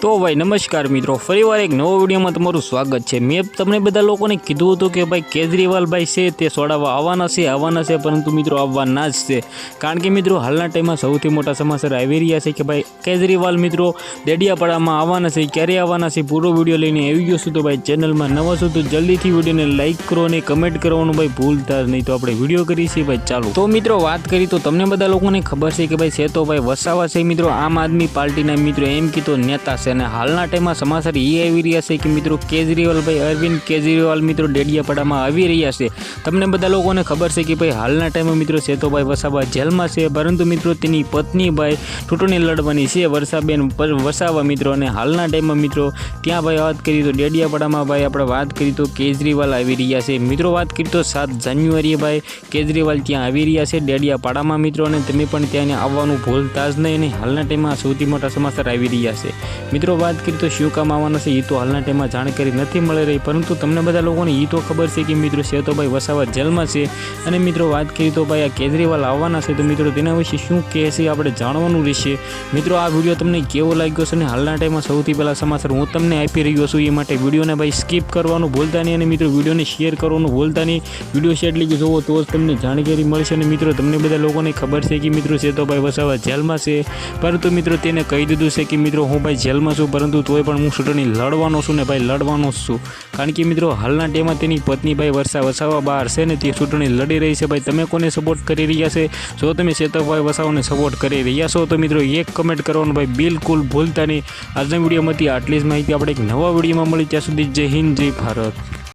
तो भाई नमस्कार मित्रों फरीवार एक नवा विडियो में तमारुं स्वागत है। मैं तमने बधा लोकोने कीधुं हतुं के भाई केजरीवाल भाई छे ते सोडावा आववाना छे परंतु मित्रों आववाना ज छे। कारण के मित्रों हालना टाइम में सौथी मोटा समाचार आई रह्या छे के भाई केजरीवाल मित्रों डेडियापाड़ामां आववाना छे। क्यारे आववाना छे पूरो विडियो लईने आवी गयो छुं। तो भाई चेनल में नवा छो तो जल्दी थी विडियो ने लाइक करो अने कमेंट करवानुं भाई भूलता नहीं। तो आपणे विडियो करीए छीए भाई चालू। तो मित्रों बात करी तो तमने बधा लोकोने खबर छे के भाई छे तो भाई वसावा छे मित्रों आम आदमी पार्टीना मित्रों एम कीधुं नेता छे। हालना टाइम में समाचार ये आई रह्या छे कि मित्रों केजरीवाल भाई अरविंद केजरीवाल मित्रों डेडियापाड़ामां आवी रह्या छे। तमने बधा लोकोने खबर छे कि भाई हालना टाइम में मित्रों छे तो भाई वसावा जेल में छे परंतु मित्रों तेनी पत्नी भाई चूंटणी लड़वानी छे वर्षाबेन वसावा मित्रों। ने हालना टाइम में मित्रों त्यां भाई बात करी तो डेडियापाड़ामां भाई आपणे बात करी तो केजरीवाल आवी रह्या छे मित्रों। बात करी तो 7 जान्युआरीए भाई केजरीवाल त्यां आवी रह्या छे डेडियापाड़ामां मित्रों। ने तमे पण त्यां आववानुं भूलता ज नहीं। हालना टाइम में सौथी मोटा समाचार आई रह्या छे मित्रों। बात करी तो शुं काम आववाना छे तो हालना टाइम में जानकारी नहीं मळी रही परंतु तमने बधा लोकोने ई तो खबर छे कि मित्रों छे तो भाई वसावा जेल में छे। अने मित्रों बात करी तो भाई आ केजरीवाल आववाना छे तो मित्रों तेना विषे शुं कहे छे आपणे जाणवानुं रहेशे। मित्रों आ विडियो तमने केवो लाग्यो छे ने हालना टाइम में सौथी पहेला समाचार हूँ तमने आपी रह्यो छुं ए माटे विडियोने भाई स्कीप करवानुं भूलता नहीं। अने मित्रों विडियोने शेर करवानुं भूलता नहीं। विडियो शेर जोवो तो ज तमने जानकारी मळशे। अने मित्रों तमने बधा लोकोने खबर छे कि मित्रों छे तो भाई वसावा जेल में छे परंतु मित्रों तेने कही दीधुं छे कि मित्रों हूँ भाई जेल में छुं परंतु तोय पण हूँ चूंटणी लड़वानो छुं ने भाई लड़वानो ज छुं। कारण के मित्रों हालना टाइम में तेनी पत्नी भाई वर्षा वसावा बहार छे ने ते चूंटणी लड़ी रही है। भाई तमे कोने सपोर्ट करी रह्या छे? जो तमे सेतकभाई वसावाने सपोर्ट करी रह्या छो तो मित्रों एक कमेंट करवानुं भाई बिल्कुल भूलता नहीं। आजना विडियोमांथी आटली ज माहिती। आपणे एक नवा विडियोमां मळीए त्यां सुधी जय हिंद जय भारत।